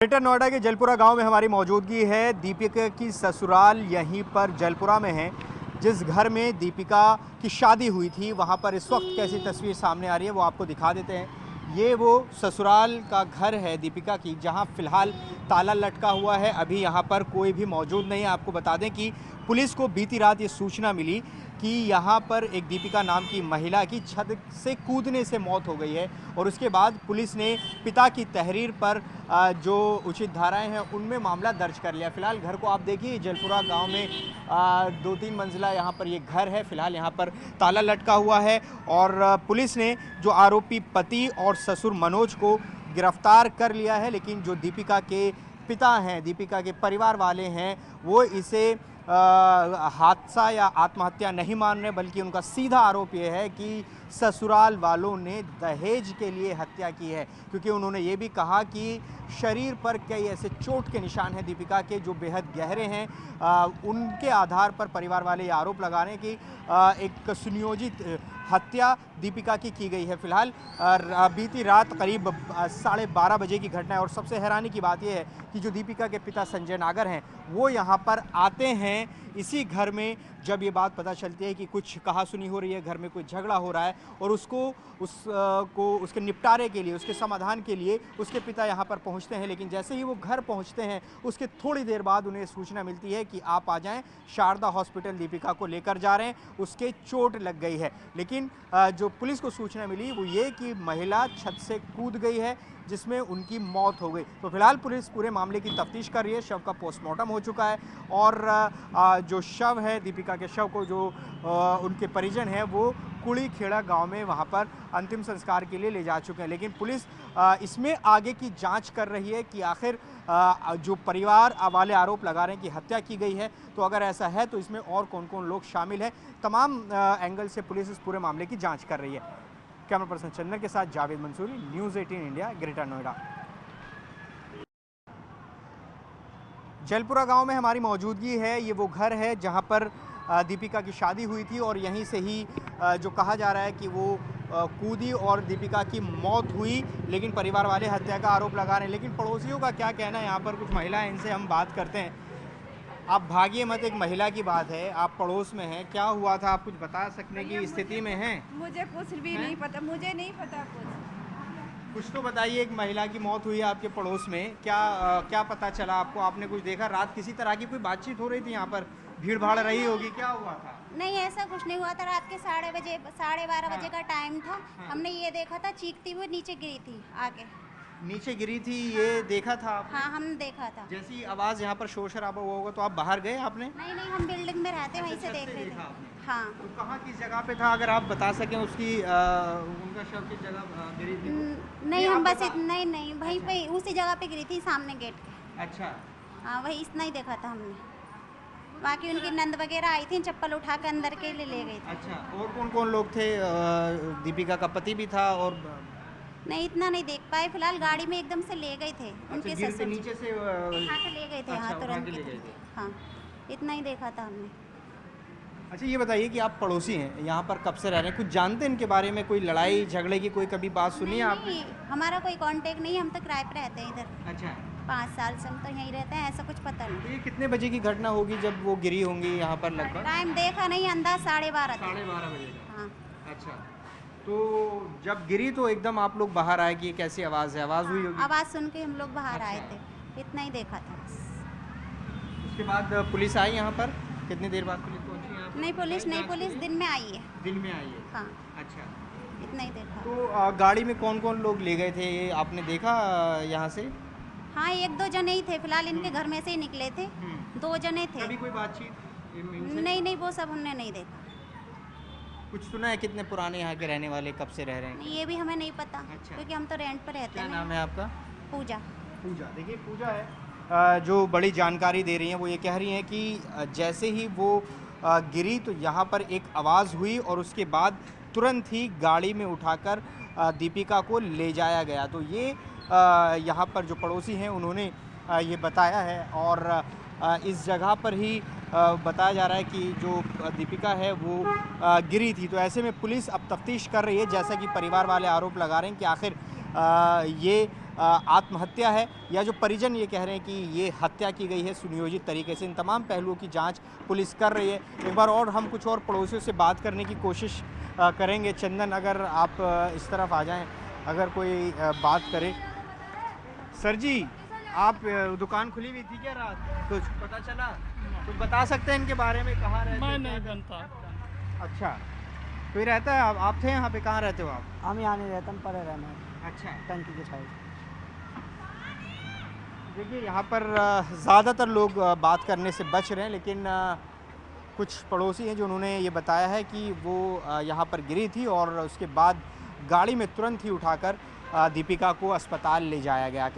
Greater Noida के जलपुरा गांव में हमारी मौजूदगी है। दीपिका की ससुराल यहीं पर जलपुरा में है। जिस घर में दीपिका की शादी हुई थी वहां पर इस वक्त कैसी तस्वीर सामने आ रही है वो आपको दिखा देते हैं। ये वो ससुराल का घर है दीपिका की, जहां फिलहाल ताला लटका हुआ है। अभी यहां पर कोई भी मौजूद नहीं है। आपको बता दें कि पुलिस को बीती रात ये सूचना मिली कि यहाँ पर एक दीपिका नाम की महिला की छत से कूदने से मौत हो गई है और उसके बाद पुलिस ने पिता की तहरीर पर जो उचित धाराएं हैं उनमें मामला दर्ज कर लिया। फिलहाल घर को आप देखिए, जलपुरा गांव में 2-3 मंजिला यहाँ पर ये घर है। फिलहाल यहाँ पर ताला लटका हुआ है और पुलिस ने जो आरोपी पति और ससुर मनोज को गिरफ्तार कर लिया है। लेकिन जो दीपिका के पिता हैं, दीपिका के परिवार वाले हैं, वो इसे हादसा या आत्महत्या नहीं मान रहे, बल्कि उनका सीधा आरोप यह है कि ससुराल वालों ने दहेज के लिए हत्या की है। क्योंकि उन्होंने ये भी कहा कि शरीर पर कई ऐसे चोट के निशान हैं दीपिका के जो बेहद गहरे हैं। उनके आधार पर परिवार वाले ये आरोप लगा रहे हैं कि एक सुनियोजित हत्या दीपिका की गई है। फिलहाल बीती रात करीब 12:30 बजे की घटना है और सबसे हैरानी की बात यह है कि जो दीपिका के पिता संजय नागर हैं वो यहाँ पर आते हैं इसी घर में जब ये बात पता चलती है कि कुछ कहासुनी हो रही है, घर में कोई झगड़ा हो रहा है और उसके निपटारे के लिए, उसके समाधान के लिए उसके पिता यहाँ पर पहुँचते हैं। लेकिन जैसे ही वो घर पहुँचते हैं उसके थोड़ी देर बाद उन्हें सूचना मिलती है कि आप आ जाएं, शारदा हॉस्पिटल दीपिका को लेकर जा रहे हैं, उसके चोट लग गई है। लेकिन जो पुलिस को सूचना मिली वो ये कि महिला छत से कूद गई है जिसमें उनकी मौत हो गई। तो फिलहाल पुलिस पूरे मामले की तफ्तीश कर रही है। शव का पोस्टमार्टम हो चुका है और जो शव है दीपिका के शव को जो उनके परिजन हैं वो कुड़ी खेड़ा गांव में वहां पर अंतिम संस्कार के लिए ले जा चुके हैं। लेकिन पुलिस इसमें आगे की जांच कर रही है कि आखिर जो परिवार वाले आरोप लगा रहे हैं कि हत्या की गई है, तो अगर ऐसा है तो इसमें और कौन कौन लोग शामिल हैं। तमाम एंगल से पुलिस इस पूरे मामले की जाँच कर रही है। कैमरा पर्सन चंदन के साथ Javed Mansoori, news 18 India, greater Noida. Jalpura गांव में हमारी मौजूदगी है। ये वो घर है जहां पर दीपिका की शादी हुई थी और यहीं से ही जो कहा जा रहा है कि वो कूदी और दीपिका की मौत हुई। लेकिन परिवार वाले हत्या का आरोप लगा रहे हैं। लेकिन पड़ोसियों का क्या कहना है, यहाँ पर कुछ महिलाएं, इनसे हम बात करते हैं। आप भागिए मत, एक महिला की बात है, आप पड़ोस में हैं, क्या हुआ था, आप कुछ बता सकने की स्थिति में हैं? मुझे कुछ भी नहीं पता, मुझे नहीं पता कुछ तो बताइए। एक महिला की मौत हुई है आपके पड़ोस में, क्या पता चला आपको? आपने कुछ देखा? रात किसी तरह की कोई बातचीत हो रही थी यहाँ पर, भीड़ भाड़ रही होगी, क्या हुआ था? नहीं, ऐसा कुछ नहीं हुआ था। रात के 12:30 बजे का टाइम था। हमने ये देखा था चीखती हुई नीचे गिरी थी, आगे नीचे गिरी थी, ये देखा था आपने? हाँ, हमने देखा था। जैसी आवाज़ यहाँ पर शोर शराबा हुआ होगा तो आप बाहर गए आपने? नहीं, हम बिल्डिंग में रहते, वहीं से देख रहे थे। हाँ। तो कहाँ किस जगह पे था, अगर आप बता सकें उसकी उनका शव किस जगह गिरी थी? नहीं, हम बस नहीं वहीं पे उसी जगह पे गिरी थी, सामने गेट के। अच्छा। हाँ, वही इतना ही देखा था हमने। बाकी उनकी नंद वगैरह आई थी, चप्पल उठा के अंदर के लिए ले गई थी। अच्छा, और कौन कौन लोग थे? दीपिका का पति भी था और नहीं, इतना नहीं देख पाए। फिलहाल गाड़ी में एकदम से ले गए थे। उनके गिर के ससुर नीचे से उठा के ले गए थे। अच्छा, हाँ, उठा तुरंत के ले गए थे। हाँ, इतना ही देखा था हमने। अच्छा, ये बताइए कि आप पड़ोसी हैं, यहाँ पर कब से रह रहे हैं, कुछ जानते हैं इनके बारे में? कोई लड़ाई झगड़े की कोई कभी बात सुनी है आपने? नहीं, हमारा कोई कांटेक्ट नहीं, हम तो किराए पे रहते हैं इधर। अच्छा। 5 साल से हम तो यहीं रहते हैं, ऐसा कुछ पता तो नहीं। ये कितने बजे की घटना होगी जब वो गिरी होंगी यहाँ पर लगभग? टाइम देखा नहीं, अंदाज 12:30 था। 12:30 बजे का। हाँ। अच्छा, तो जब गिरी तो एकदम आप लोग बाहर आए कि ये कैसी आवाज़ है, आवाज़ हुई होगी? आवाज़ सुन के हम लोग बाहर आए अच्छा। थे, इतना ही देखा था बस। उसके बाद पुलिस आई यहाँ पर? कितनी देर बाद पुलिस पहुँची यहाँ पर? नहीं, पुलिस दिन में आई है। दिन में आई है? हाँ, अच्छा। इतना ही देखा। तो गाड़ी में कौन कौन लोग ले गए थे, ये आपने देखा यहाँ से? हाँ, 1-2 जने ही थे। फिलहाल इनके घर में से ही निकले थे, 2 जने थे। कभी कोई बातचीत इनसे? नहीं, वो सब हमने नहीं देखा। कुछ सुना है कितने पुराने यहाँ के रहने वाले, कब से रह रहे हैं? नहीं, ये भी हमें नहीं पता। अच्छा। क्योंकि हम तो रेंट पर रहते क्या हैं। नाम है आपका? पूजा। पूजा, देखिए पूजा है जो बड़ी जानकारी दे रही हैं। वो ये कह रही हैं कि जैसे ही वो गिरी तो यहाँ पर एक आवाज़ हुई और उसके बाद तुरंत ही गाड़ी में उठाकर दीपिका को ले जाया गया। तो ये यहाँ पर जो पड़ोसी हैं उन्होंने ये बताया है और इस जगह पर ही बताया जा रहा है कि जो दीपिका है वो गिरी थी। तो ऐसे में पुलिस अब तफ्तीश कर रही है, जैसा कि परिवार वाले आरोप लगा रहे हैं कि आखिर ये आत्महत्या है या जो परिजन ये कह रहे हैं कि ये हत्या की गई है सुनियोजित तरीके से। इन तमाम पहलुओं की जांच पुलिस कर रही है। एक बार और हम कुछ और पड़ोसियों से बात करने की कोशिश करेंगे। चंदन, अगर आप इस तरफ आ जाएं, अगर कोई बात करे। सर जी, आप दुकान खुली हुई थी क्या रात? कुछ पता चला? कुछ बता सकते हैं इनके बारे में? कहाँ रहते? मैं नहीं बनता। अच्छा, कोई रहता है? आप थे यहाँ पे? कहाँ रहते हो आप? हम यहाँ नहीं रहते, हम परे रहना। अच्छा, टंकी के साइड। देखिए यहाँ पर ज़्यादातर लोग बात करने से बच रहे हैं, लेकिन कुछ पड़ोसी हैं जो उन्होंने ये बताया है कि वो यहाँ पर गिरी थी और उसके बाद गाड़ी में तुरंत ही उठाकर दीपिका को अस्पताल ले जाया गया।